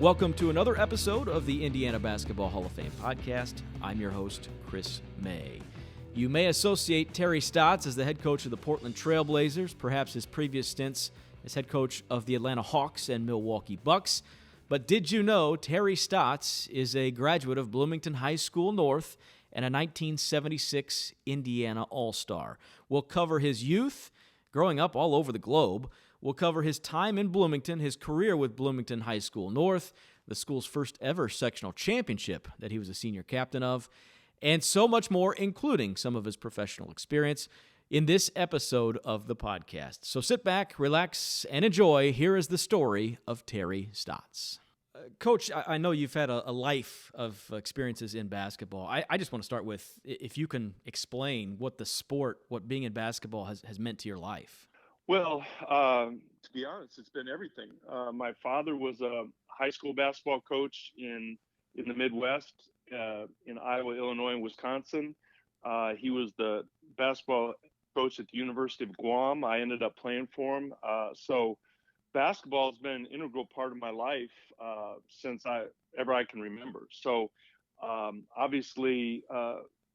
Welcome to another episode of the Indiana Basketball Hall of Fame podcast. I'm your host, Chris May. You may associate Terry Stotts as the head coach of the Portland Trail Blazers, perhaps his previous stints as head coach of the Atlanta Hawks and Milwaukee Bucks. But did you know Terry Stotts is a graduate of Bloomington High School North and a 1976 Indiana All-Star? We'll cover his youth, growing up all over the globe. We'll cover his time in Bloomington, his career with Bloomington High School North, the school's first ever sectional championship that he was a senior captain of, and so much more, including some of his professional experience in this episode of the podcast. So sit back, relax, and enjoy. Here is the story of Terry Stotts. Coach, I know you've had a life of experiences in basketball. I just want to start with, if you can explain what the sport, what being in basketball has meant to your life. Well, to be honest, it's been everything. My father was a high school basketball coach in the Midwest, in Iowa, Illinois, and Wisconsin. He was the basketball coach at the University of Guam. I ended up playing for him. So basketball has been an integral part of my life since ever I can remember. So obviously,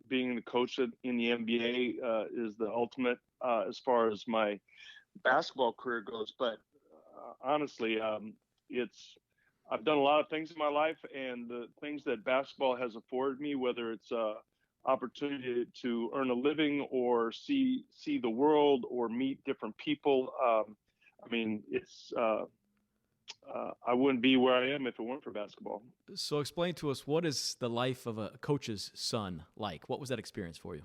being the coach in the NBA is the ultimate as far as my basketball career goes. But honestly, I've done a lot of things in my life, and the things that basketball has afforded me, whether it's opportunity to earn a living or see the world or meet different people. I wouldn't be where I am if it weren't for basketball. So explain to us, what is the life of a coach's son like? What was that experience for you?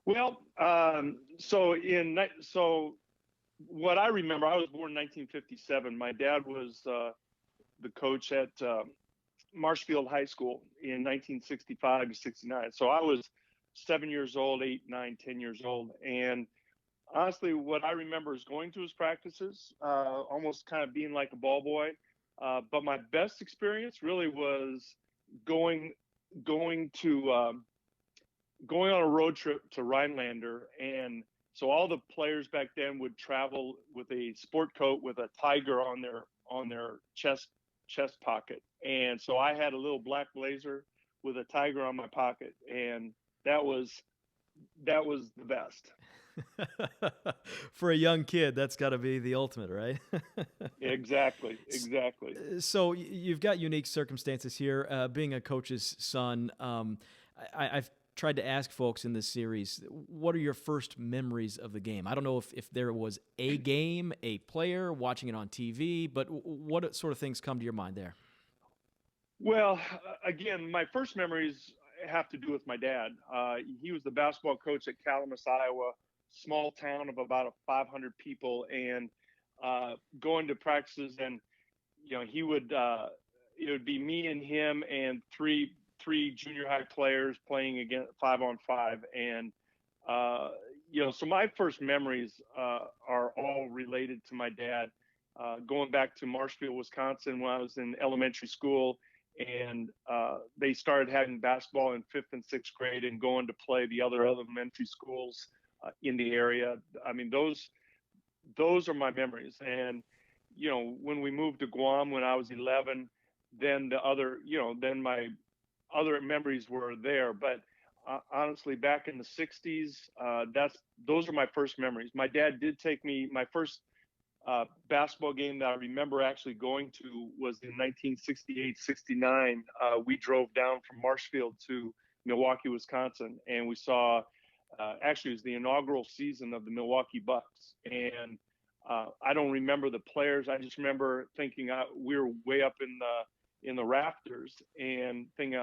Well, so what I remember, I was born in 1957. My dad was the coach at Marshfield High School in 1965 to 69. So I was 7 years old, 8, 9, 10 years old. And honestly, what I remember is going to his practices, almost kind of being like a ball boy. But my best experience really was going on a road trip to Rhinelander. And so all the players back then would travel with a sport coat with a tiger on their chest pocket. And so I had a little black blazer with a tiger on my pocket, and that was the best. For a young kid, that's got to be the ultimate, right? Exactly. So you've got unique circumstances here, being a coach's son. I've tried to ask folks in this series, what are your first memories of the game? I don't know if there was a game, a player, watching it on TV, but what sort of things come to your mind there? Well, again, my first memories have to do with my dad. He was the basketball coach at Calamus, Iowa, small town of about 500 people, and going to practices, and he would it would be me and him and three junior high players playing against 5-on-5. And, so my first memories are all related to my dad, going back to Marshfield, Wisconsin, when I was in elementary school, and they started having basketball in 5th and 6th grade and going to play the other elementary schools in the area. I mean, those are my memories. And, when we moved to Guam when I was 11, then then my other memories were there. But honestly, back in the 60s, those are my first memories. My dad did take me, my first basketball game that I remember actually going to was in 1968-69. We drove down from Marshfield to Milwaukee, Wisconsin, and we saw, actually it was the inaugural season of the Milwaukee Bucks. And I don't remember the players. I just remember thinking we were way up in the rafters and thinking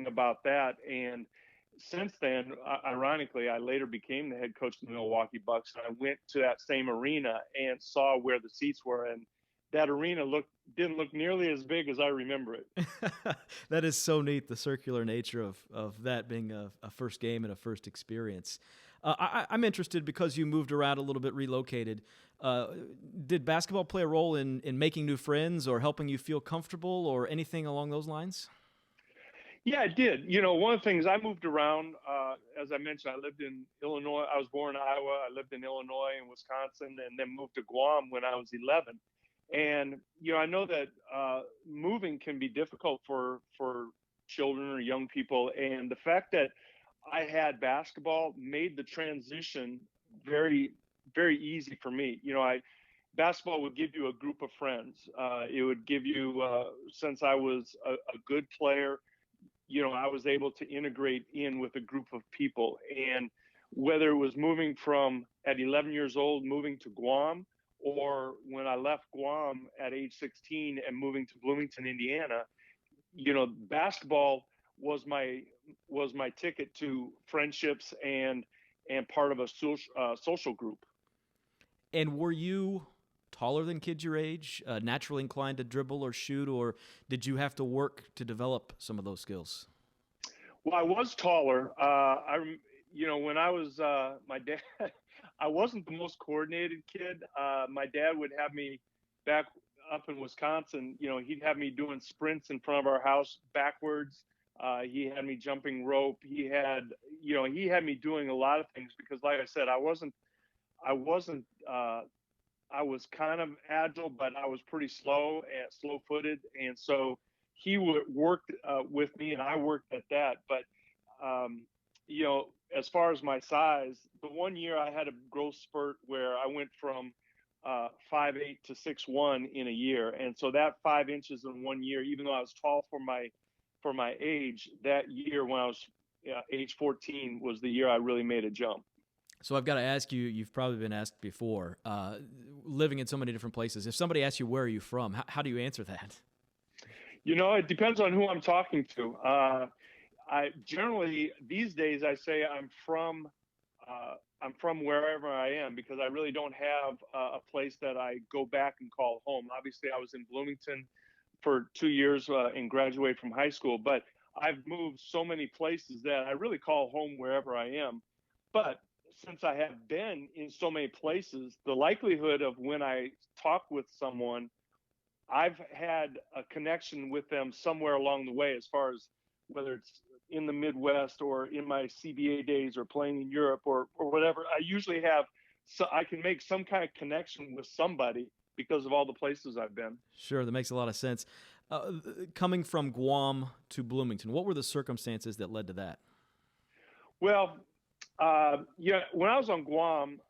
about that. And since then, ironically, I later became the head coach of the Milwaukee Bucks. And I went to that same arena and saw where the seats were. And that arena didn't look nearly as big as I remember it. That is so neat, the circular nature of that being a first game and a first experience. I'm interested because you moved around a little bit, relocated. Did basketball play a role in making new friends or helping you feel comfortable or anything along those lines? Yeah, it did. One of the things, I moved around, as I mentioned, I lived in Illinois. I was born in Iowa. I lived in Illinois and Wisconsin, and then moved to Guam when I was 11. And, I know that moving can be difficult for children or young people, and the fact that I had basketball made the transition very, very easy for me. Basketball would give you a group of friends. It would give you, since I was a good player, I was able to integrate in with a group of people. And whether it was moving from at 11 years old, moving to Guam, or when I left Guam at age 16 and moving to Bloomington, Indiana, basketball was my ticket to friendships and part of a social group. And were you taller than kids your age, naturally inclined to dribble or shoot, or did you have to work to develop some of those skills? Well, I was taller. When I was my dad, I wasn't the most coordinated kid. My dad would have me back up in Wisconsin. He'd have me doing sprints in front of our house backwards. He had me jumping rope. He had me doing a lot of things because, like I said, I was kind of agile, but I was pretty slow-footed, and so he worked with me, and I worked at that. But as far as my size, the one year I had a growth spurt where I went from 5'8" to 6'1" in a year, and so that 5 inches in 1 year, even though I was tall for my age, that year when I was age 14 was the year I really made a jump. So I've got to ask you, you've probably been asked before, living in so many different places, if somebody asks you, where are you from, how do you answer that? It depends on who I'm talking to. I generally, these days, I say I'm from wherever I am, because I really don't have a place that I go back and call home. Obviously, I was in Bloomington for 2 years and graduated from high school, but I've moved so many places that I really call home wherever I am. But since I have been in so many places, the likelihood of when I talk with someone, I've had a connection with them somewhere along the way, as far as whether it's in the Midwest or in my CBA days or playing in Europe or whatever. I usually I can make some kind of connection with somebody because of all the places I've been. Sure, that makes a lot of sense. Coming from Guam to Bloomington, what were the circumstances that led to that? Well, when I was on Guam,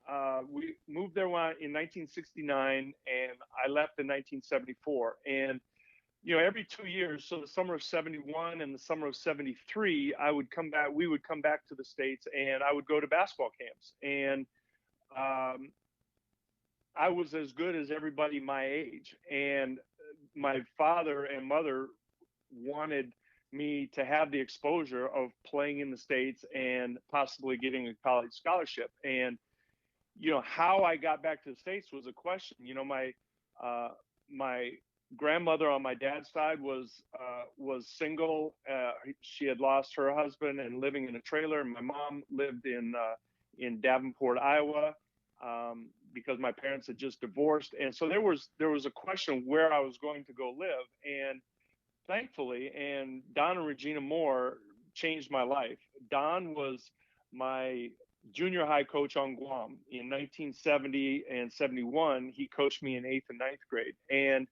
we moved there in 1969, and I left in 1974. And every 2 years, so the summer of 71 and the summer of 73, we would come back to the States, and I would go to basketball camps. And I was as good as everybody my age. And my father and mother wanted me to have the exposure of playing in the States and possibly getting a college scholarship. And, how I got back to the States was a question. My grandmother on my dad's side was single. She had lost her husband and living in a trailer. And my mom lived in Davenport, Iowa, because my parents had just divorced. And so there was a question where I was going to go live. And thankfully, and Don and Regina Moore changed my life. Don was my junior high coach on Guam in 1970 and 71. He coached me in 8th and 9th grade. And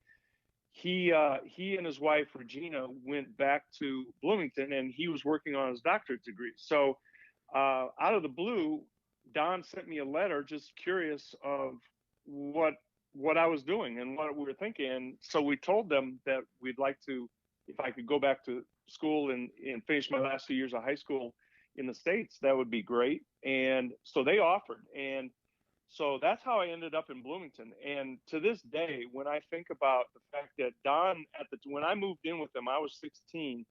he and his wife, Regina, went back to Bloomington, and he was working on his doctorate degree. So out of the blue, Don sent me a letter, just curious of what I was doing and what we were thinking. And so we told them that we'd like to, if I could go back to school and finish my last 2 years of high school in the States, that would be great. And so they offered. And so that's how I ended up in Bloomington. And to this day, when I think about the fact that Don, when I moved in with him, I was 16.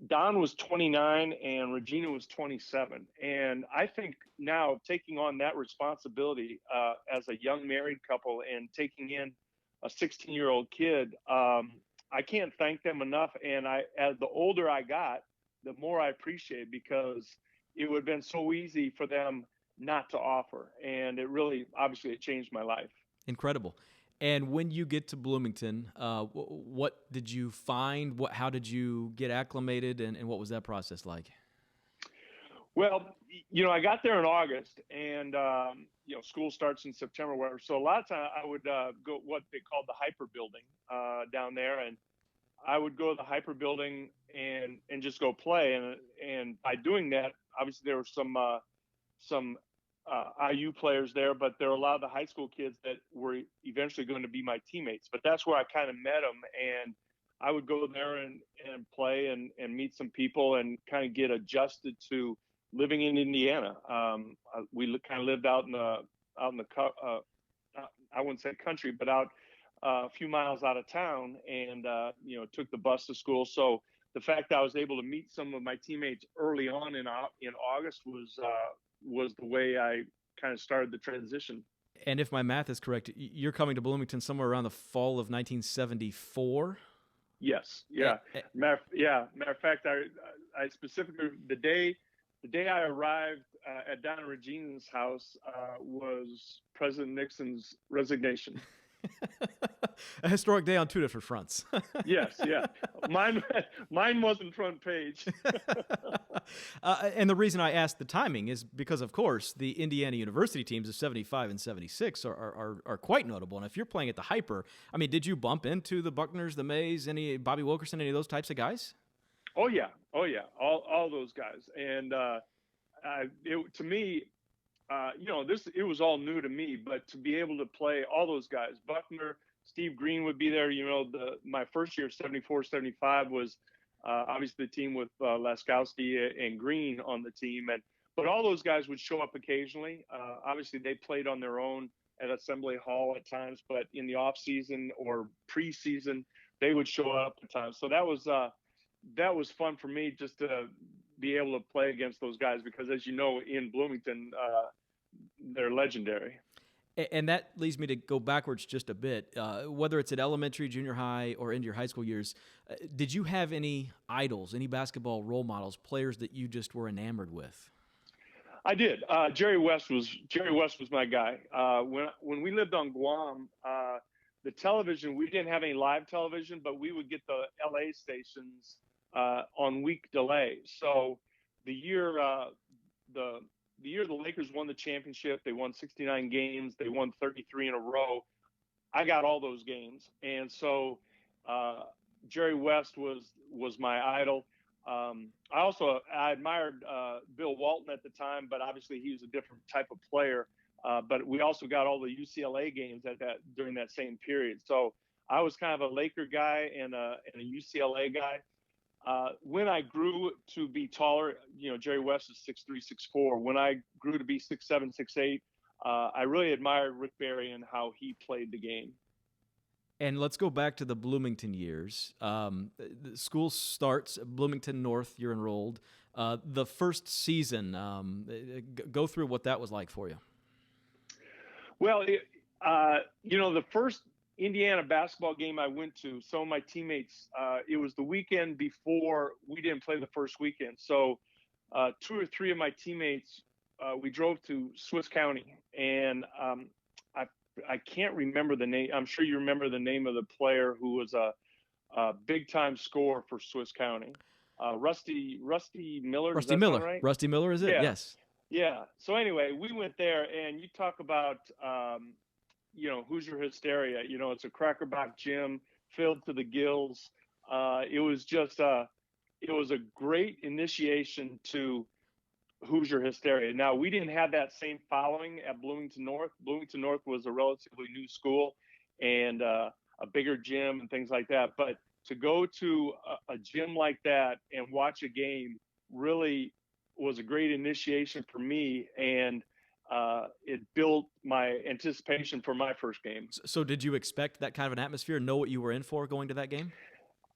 Don was 29 and Regina was 27. And I think now, taking on that responsibility as a young married couple and taking in a 16-year-old kid, I can't thank them enough. And as the older I got, the more I appreciate it, because it would have been so easy for them not to offer. And it really, obviously, it changed my life. Incredible. And when you get to Bloomington, what did you find? How did you get acclimated, and what was that process like? Well, I got there in August, and school starts in September, whatever. So a lot of time I would go what they called the Hyper Building down there, and I would go to the Hyper Building and just go play. And by doing that, obviously there were some IU players there, but there were a lot of the high school kids that were eventually going to be my teammates. But that's where I kind of met them, and I would go there and play and meet some people and kind of get adjusted to living in Indiana. We kind of lived out in the I wouldn't say country, but out a few miles out of town, and took the bus to school. So the fact that I was able to meet some of my teammates early on in August was the way I kind of started the transition. And if my math is correct, you're coming to Bloomington somewhere around the fall of 1974. Yes. Yeah. Matter of fact, I specifically the day I arrived at Donna Regina's house was President Nixon's resignation. A historic day on two different fronts. Yes, yeah. Mine wasn't front page. And the reason I asked the timing is because, of course, the Indiana University teams of 75 and 76 are quite notable. And if you're playing at the Hyper, I mean, did you bump into the Buckners, the Mays, any Bobby Wilkerson, any of those types of guys? Oh yeah, all those guys. And to me, it was all new to me, but to be able to play all those guys, Buckner, Steve Green would be there. My first year, 74, 75 was obviously the team with Laskowski and Green on the team. But all those guys would show up occasionally. Obviously they played on their own at Assembly Hall at times, but in the off season or preseason, they would show up at times. So that was fun for me just to be able to play against those guys, because as you know, in Bloomington, they're legendary. And that leads me to go backwards just a bit. Whether it's at elementary, junior high, or into your high school years, did you have any idols, any basketball role models, players that you just were enamored with? I did. Jerry West was my guy. When we lived on Guam, the television, we didn't have any live television, but we would get the LA stations on week delay. So the year the Lakers won the championship, they won 69 games, they won 33 in a row. I got all those games, and so Jerry West was my idol. I admired Bill Walton at the time, but obviously he was a different type of player. But we also got all the UCLA games during that same period. So I was kind of a Laker guy and a UCLA guy. When I grew to be taller, Jerry West is 6'3", 6'4". When I grew to be 6'7", 6'8", I really admired Rick Barry and how he played the game. And let's go back to the Bloomington years. The school starts at Bloomington North. You're enrolled. The first season, go through what that was like for you. Well, the first Indiana basketball game I went to, some of my teammates, it was the weekend before we didn't play the first weekend. So 2 or 3 of my teammates, we drove to Swiss County, and I can't remember the name. I'm sure you remember the name of the player who was a big-time scorer for Swiss County. Rusty Miller. Rusty Miller. Right? Rusty Miller is it? Yeah. Yes. Yeah. So anyway, we went there, and you talk about Hoosier hysteria. It's a crackerback gym filled to the gills. It was a great initiation to Hoosier hysteria. Now, we didn't have that same following at Bloomington North. Bloomington North was a relatively new school and a bigger gym and things like that. But to go to a gym like that and watch a game really was a great initiation for me, and it built my anticipation for my first game. So did you expect that kind of an atmosphere, know what you were in for going to that game?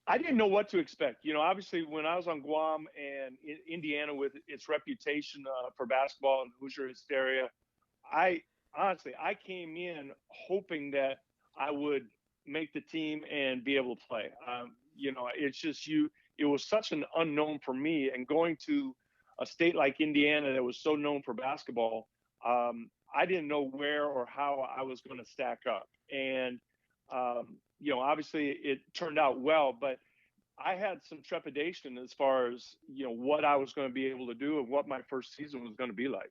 I didn't know what to expect. Obviously, when I was on Guam and in Indiana with its reputation for basketball and Hoosier hysteria, I came in hoping that I would make the team and be able to play. It's just it was such an unknown for me, and going to a state like Indiana that was so known for basketball, I didn't know where or how I was going to stack up. And obviously it turned out well, but I had some trepidation as far as, what I was going to be able to do and what my first season was going to be like.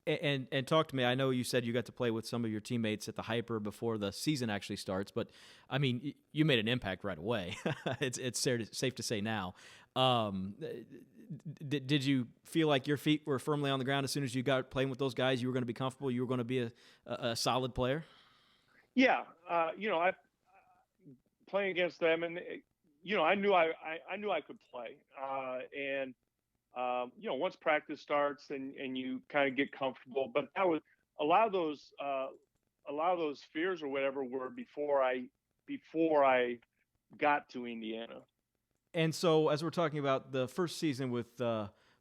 And talk to me. I know you said you got to play with some of your teammates at the Hyper before the season actually starts, but I mean, you made an impact right away. It's safe to say now. Did you feel like your feet were firmly on the ground as soon as you got playing with those guys? You were going to be comfortable. You were going to be a solid player. Yeah, I playing against them, and I knew I could play, and once practice starts and you kind of get comfortable, but that was a lot of those fears or whatever were before I got to Indiana. And so, as we're talking about the first season with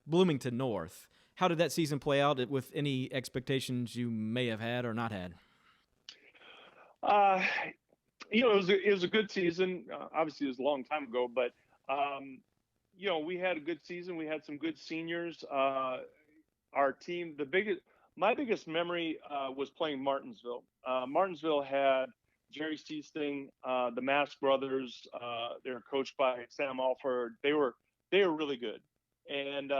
Bloomington North, how did that season play out with any expectations you may have had or not had? Uh, it was a good season. Obviously, it was a long time ago, but we had a good season. We had some good seniors. Our team, my biggest memory was playing Martinsville. Martinsville had Jerry Seasting, the Mask brothers. They were coached by Sam Alford. They were really good, and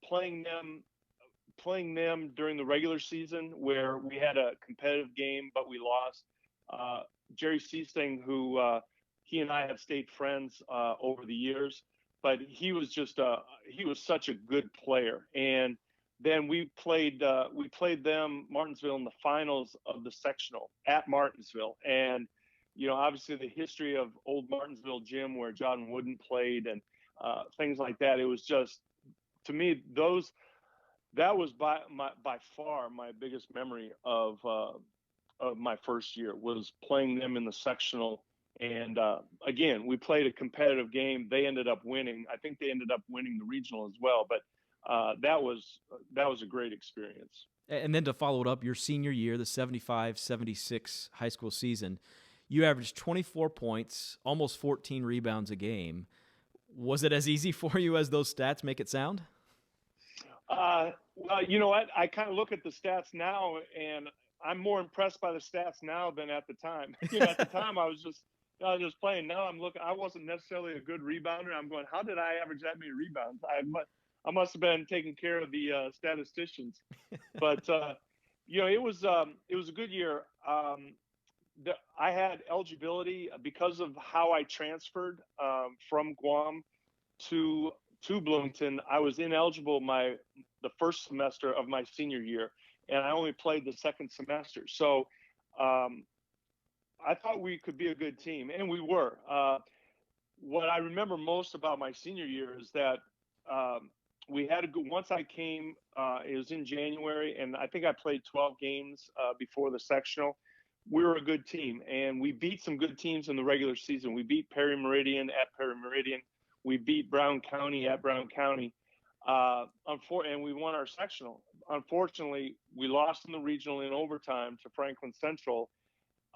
playing them during the regular season where we had a competitive game but we lost. Jerry Seasting, who he and I have stayed friends over the years, but he was such a good player. And then we played them, Martinsville, in the finals of the sectional at Martinsville. And obviously the history of old Martinsville gym where John Wooden played and things like that. It was just, to me, that was by far my biggest memory of my first year, was playing them in the sectional. And again, we played a competitive game. They ended up winning. I think they ended up winning the regional as well. But that was a great experience. And then to follow it up, your senior year, the 75-76 high school season, you averaged 24 points, almost 14 rebounds a game. Was it as easy for you as those stats make it sound? Well, you know what? I kind of look at the stats now, and I'm more impressed by the stats now than at the time. At the time I was just playing. Now I'm looking. I wasn't necessarily a good rebounder. I'm going, how did I average that many rebounds? I must have been taking care of the statisticians. But it was a good year. I had eligibility because of how I transferred from Guam to Bloomington. I was ineligible the first semester of my senior year, and I only played the second semester. So I thought we could be a good team, and we were. What I remember most about my senior year is that we had once I came, it was in January, and I think I played 12 games before the sectional. We were a good team, and we beat some good teams in the regular season. We beat Perry Meridian at Perry Meridian. We beat Brown County at Brown County. And we won our sectional. Unfortunately, we lost in the regional in overtime to Franklin Central.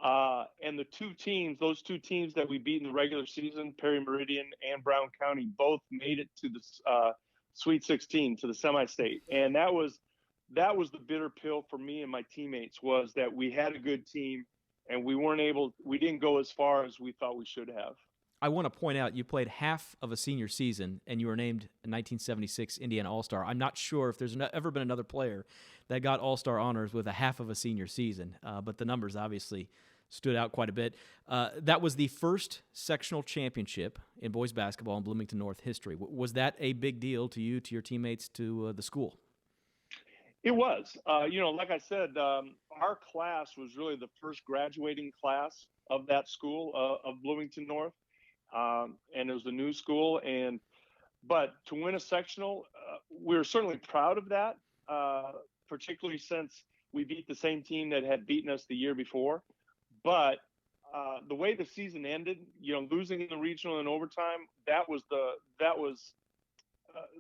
And those two teams that we beat in the regular season, Perry Meridian and Brown County, both made it to the Sweet 16, to the semi-state. And that was the bitter pill for me and my teammates, was that we had a good team and we didn't go as far as we thought we should have. I want to point out you played half of a senior season, and you were named a 1976 Indiana All-Star. I'm not sure if there's ever been another player that got All-Star honors with a half of a senior season, but the numbers obviously stood out quite a bit. That was the first sectional championship in boys basketball in Bloomington North history. Was that a big deal to you, to your teammates, to the school? It was. Like I said, our class was really the first graduating class of that school, of Bloomington North. And it was a new school, but to win a sectional, we were certainly proud of that, particularly since we beat the same team that had beaten us the year before. But the way the season ended, losing in the regional in overtime, that was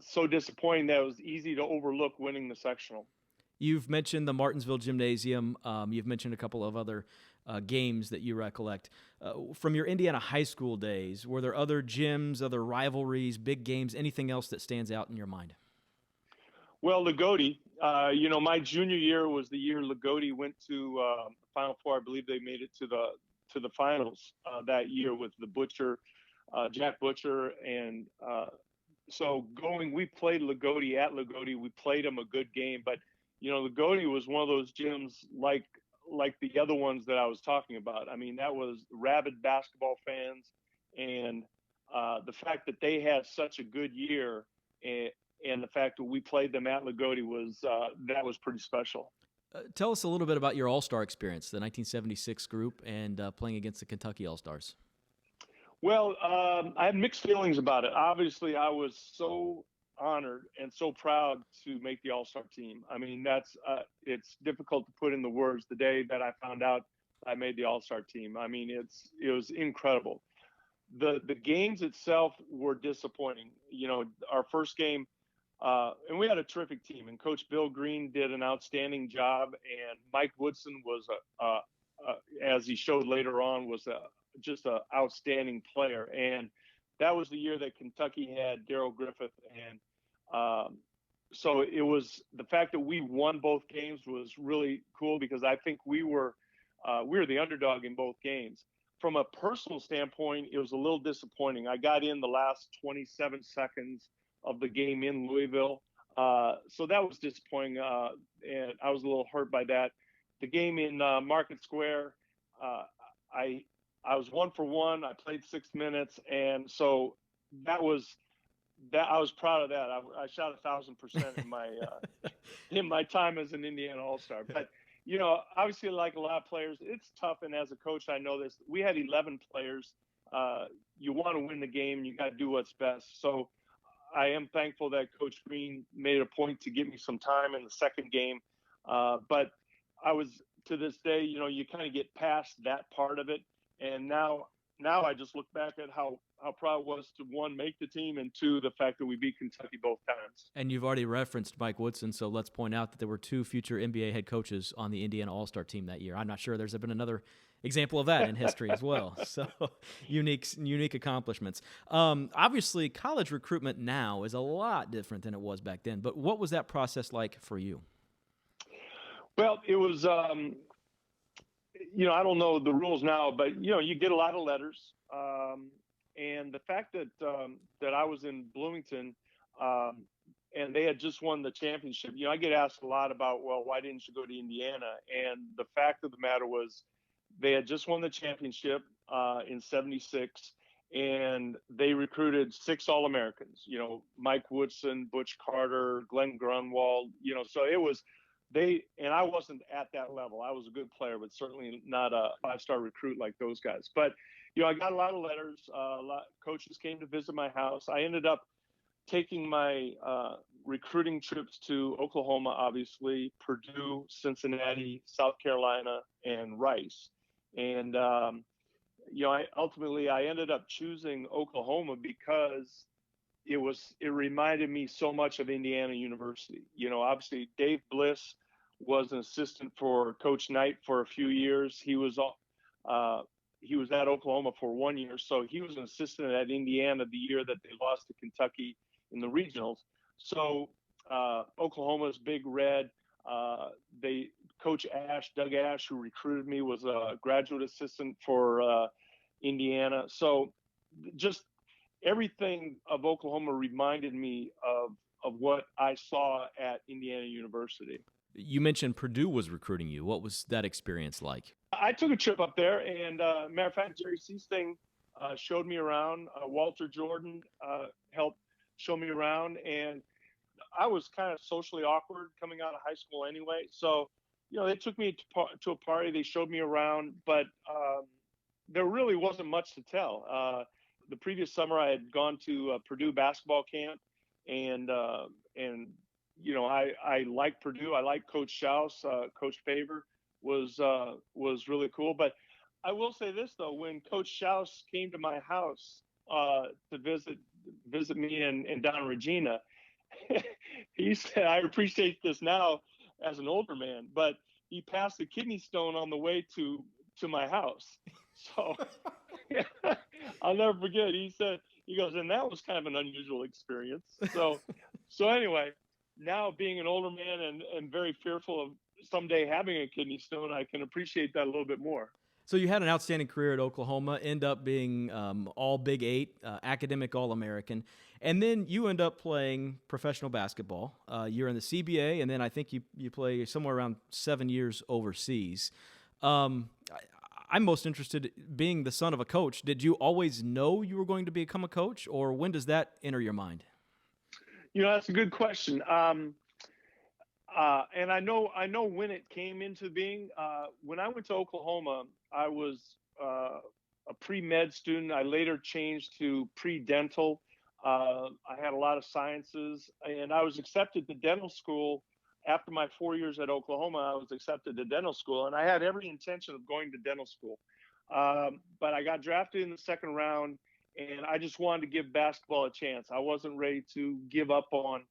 so disappointing that it was easy to overlook winning the sectional. You've mentioned the Martinsville Gymnasium. You've mentioned a couple of other games that you recollect. From your Indiana high school days, were there other gyms, other rivalries, big games, anything else that stands out in your mind? Well, Lagodi, my junior year was the year Lagodi went to the Final Four. I believe they made it to the finals that year with the Butcher Jack Butcher, and so we played Lagodi at Lagodi. We played them a good game, but Lagodi was one of those gyms like the other ones that I was talking about. I mean, that was rabid basketball fans, and the fact that they had such a good year, and the fact that we played them at Lagodi was pretty special. Tell us a little bit about your All-Star experience, the 1976 group, and playing against the Kentucky All-Stars. Well, I had mixed feelings about it. Obviously, I was so honored and so proud to make the All-Star team. I mean, it's difficult to put in the words the day that I found out I made the All-Star team. I mean, it was incredible. The games itself were disappointing. Our first game, and we had a terrific team, and Coach Bill Green did an outstanding job, and Mike Woodson was, as he showed later on, was just an outstanding player. And that was the year that Kentucky had Darrell Griffith. And so it was the fact that we won both games was really cool, because I think we were the underdog in both games. From a personal standpoint, it was a little disappointing. I got in the last 27 seconds of the game in Louisville. So that was disappointing. And I was a little hurt by that. The game in Market Square, I was 1 for 1. I played 6 minutes, and so I was proud of that. I shot 1,000% in my time as an Indiana All-Star. But obviously, like a lot of players, it's tough. And as a coach, I know this. We had 11 players. You want to win the game, you got to do what's best. So I am thankful that Coach Green made a point to give me some time in the second game. But I was, to this day, you kind of get past that part of it. And now I just look back at how proud I was to, one, make the team, and two, the fact that we beat Kentucky both times. And you've already referenced Mike Woodson, so let's point out that there were 2 future NBA head coaches on the Indiana All-Star team that year. I'm not sure there's been another example of that in history as well. So unique accomplishments. Obviously, college recruitment now is a lot different than it was back then. But what was that process like for you? Well, it was I don't know the rules now, but you get a lot of letters, and the fact that I was in Bloomington, and they had just won the championship. I get asked a lot about, well, why didn't you go to Indiana? And the fact of the matter was, they had just won the championship in '76, and they recruited 6 All-Americans. Mike Woodson, Butch Carter, Glenn Grunwald. So it was. And I wasn't at that level. I was a good player, but certainly not a 5-star recruit like those guys. But, I got a lot of letters. Coaches came to visit my house. I ended up taking my recruiting trips to Oklahoma, obviously, Purdue, Cincinnati, South Carolina, and Rice. And, I ended up choosing Oklahoma because it reminded me so much of Indiana University. Obviously Dave Bliss was an assistant for Coach Knight for a few years. He was at Oklahoma for 1 year. So he was an assistant at Indiana the year that they lost to Kentucky in the regionals. So Oklahoma's Big Red. Coach Doug Ash, who recruited me, was a graduate assistant for Indiana. So just everything of Oklahoma reminded me of what I saw at Indiana University. You mentioned Purdue was recruiting you. What was that experience like? I took a trip up there, and matter of fact, Jerry Seasting showed me around. Walter Jordan helped show me around, and I was kind of socially awkward coming out of high school anyway. So, they took me to a party. They showed me around, but there really wasn't much to tell. The previous summer, I had gone to a Purdue basketball camp, and I like Purdue. I like Coach Schaus. Coach Favor was really cool. But I will say this though: when Coach Schaus came to my house to visit me and Don Regina, he said, "I appreciate this now as an older man," but he passed a kidney stone on the way to my house. So I'll never forget. He goes, and that was kind of an unusual experience. So anyway, now being an older man and very fearful of someday having a kidney stone, I can appreciate that a little bit more. So you had an outstanding career at Oklahoma, end up being all Big Eight, academic All-American, and then you end up playing professional basketball. You're in the CBA, and then I think you play somewhere around 7 years overseas. I'm most interested, being the son of a coach, did you always know you were going to become a coach, or when does that enter your mind? That's a good question. And I know when it came into being. When I went to Oklahoma, I was a pre-med student. I later changed to pre-dental. I had a lot of sciences, and I was accepted to dental school. After my 4 years at Oklahoma, I was accepted to dental school, and I had every intention of going to dental school. But I got drafted in the second round, and I just wanted to give basketball a chance. I wasn't ready to give up on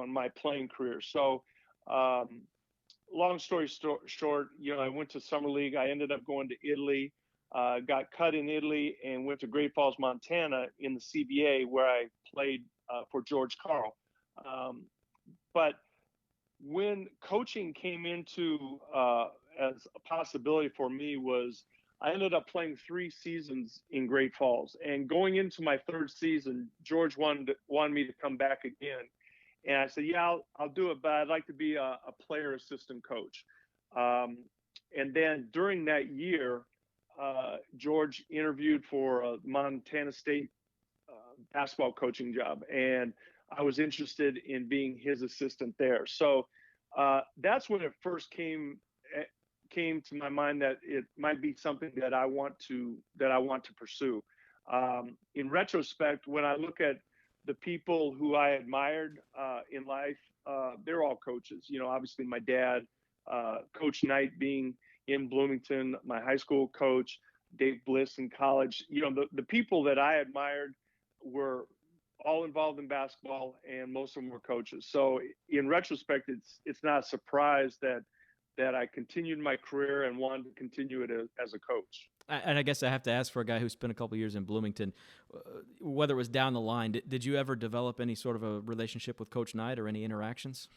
my playing career. So, long story short, I went to summer league. I ended up going to Italy, got cut in Italy, and went to Great Falls, Montana, in the CBA, where I played for George Karl. But when coaching came into as a possibility for me, was I ended up playing 3 seasons in Great Falls, and going into my 3rd season, George wanted me to come back again. And I said, yeah, I'll do it, but I'd like to be a player assistant coach. And then during that year, George interviewed for a Montana State basketball coaching job, and I was interested in being his assistant there. So that's when it first came to my mind that it might be something that I want to pursue. In retrospect, when I look at the people who I admired in life, they're all coaches. Obviously my dad, Coach Knight, being in Bloomington, my high school coach, Dave Bliss in college. The people that I admired were all involved in basketball, and most of them were coaches. So in retrospect, it's not a surprise that I continued my career and wanted to continue it as a coach. And I guess I have to ask, for a guy who spent a couple of years in Bloomington, whether it was down the line, did you ever develop any sort of a relationship with Coach Knight or any interactions?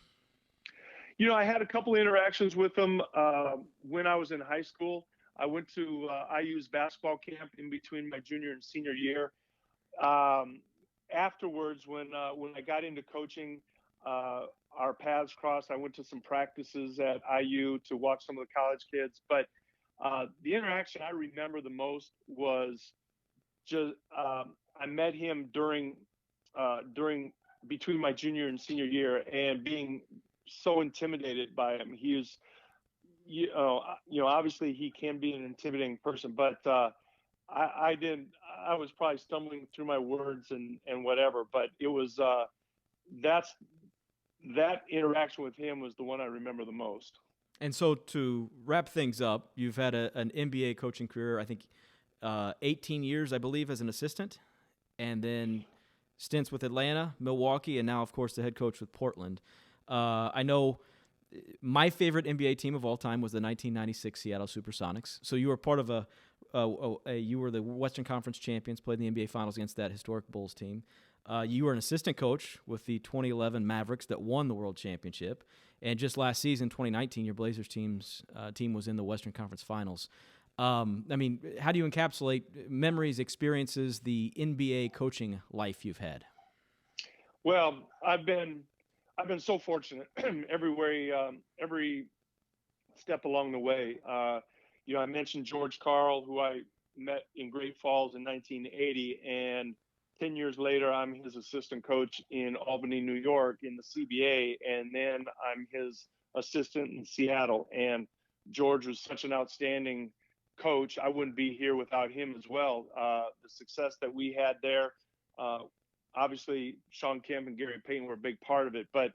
I had a couple of interactions with him when I was in high school. I went to IU's basketball camp in between my junior and senior year. Afterwards, when I got into coaching, our paths crossed. I went to some practices at IU to watch some of the college kids, but the interaction I remember the most was just I met him during between my junior and senior year, and being so intimidated by him. He was, obviously he can be an intimidating person, but I was probably stumbling through my words and whatever, but it was that interaction with him was the one I remember the most. And so, to wrap things up, you've had an NBA coaching career, I think 18 years, I believe, as an assistant, and then stints with Atlanta, Milwaukee, and now, of course, the head coach with Portland. I know my favorite NBA team of all time was the 1996 Seattle Supersonics. So you were part of you were the Western Conference champions, played in the NBA Finals against that historic Bulls team. You were an assistant coach with the 2011 Mavericks that won the World Championship. And just last season, 2019, your Blazers team was in the Western Conference Finals. How do you encapsulate memories, experiences, the NBA coaching life you've had? Well, I've been so fortunate every step along the way. I mentioned George Karl, who I met in Great Falls in 1980, and 10 years later, I'm his assistant coach in Albany, New York, in the CBA, and then I'm his assistant in Seattle. And George was such an outstanding coach. I wouldn't be here without him as well. The success that we had there, obviously, Sean Kemp and Gary Payton were a big part of it. But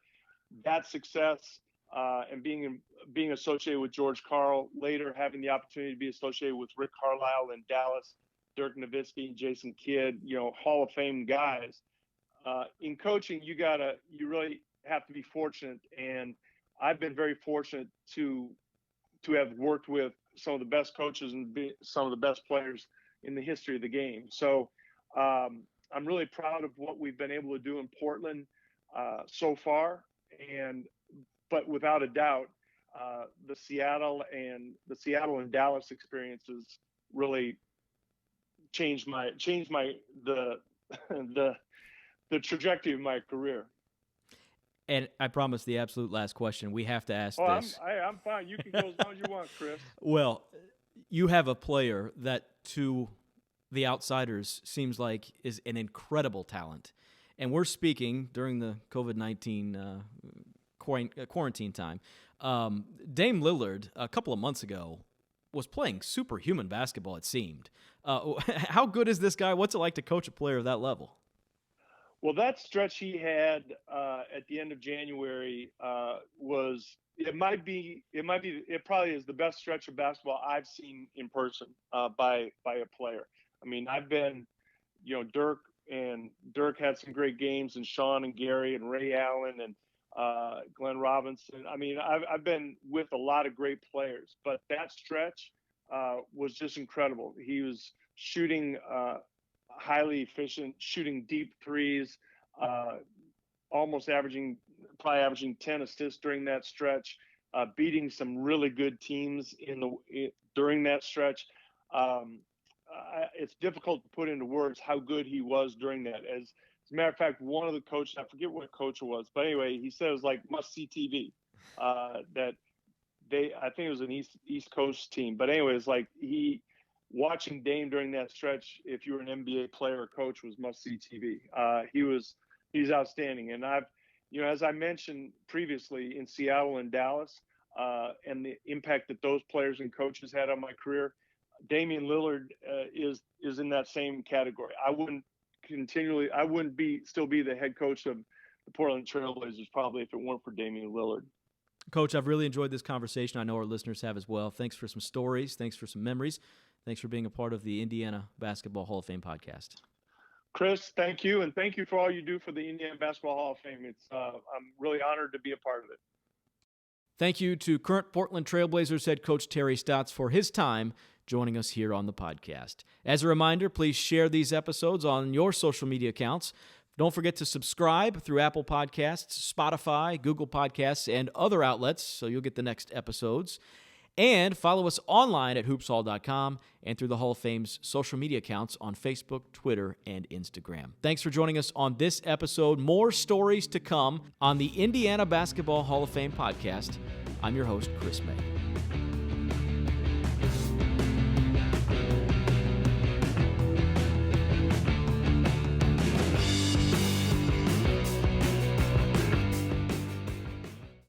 that success and being associated with George Karl, later having the opportunity to be associated with Rick Carlisle in Dallas, Dirk Nowitzki, Jason Kidd, Hall of Fame guys. In coaching, you really have to be fortunate, and I've been very fortunate to have worked with some of the best coaches and some of the best players in the history of the game. So I'm really proud of what we've been able to do in Portland so far, but without a doubt, the Seattle and Dallas experiences really changed the the trajectory of my career. And I promise the absolute last question. We have to ask this. I'm fine. You can go as long as you want, Chris. Well, you have a player that to the outsiders seems like is an incredible talent. And we're speaking during the COVID-19 quarantine time. Dame Lillard, a couple of months ago, was playing superhuman basketball, it seemed. How good is this guy? What's it like to coach a player of that level? Well, that stretch he had at the end of January it probably is the best stretch of basketball I've seen in person by a player. I mean, I've been, Dirk had some great games, and Sean and Gary and Ray Allen and Glenn Robinson. I mean, I've been with a lot of great players, but that stretch was just incredible. He was shooting highly efficient, shooting deep threes, probably averaging 10 assists during that stretch, beating some really good teams during that stretch. It's difficult to put into words how good he was during that. As a matter of fact, one of the coaches, I forget what coach it was, but anyway, he said it was like must-see TV. I think it was an East Coast team, but anyway, it's like watching Dame during that stretch, if you were an NBA player or coach, was must-see TV. He's outstanding, and as I mentioned previously, in Seattle and Dallas, and the impact that those players and coaches had on my career, Damian Lillard is in that same category. I wouldn't still be the head coach of the Portland Trailblazers probably if it weren't for Damian Lillard. Coach, I've really enjoyed this conversation. I know our listeners have as well. Thanks for some stories. Thanks for some memories. Thanks for being a part of the Indiana Basketball Hall of Fame podcast. Chris, thank you, and thank you for all you do for the Indiana Basketball Hall of Fame. I'm really honored to be a part of it. Thank you to current Portland Trailblazers head coach Terry Stotts for his time joining us here on the podcast. As a reminder, please share these episodes on your social media accounts. Don't forget to subscribe through Apple Podcasts, Spotify, Google Podcasts, and other outlets so you'll get the next episodes. And follow us online at hoopshall.com and through the Hall of Fame's social media accounts on Facebook, Twitter, and Instagram. Thanks for joining us on this episode. More stories to come on the Indiana Basketball Hall of Fame podcast. I'm your host, Chris May.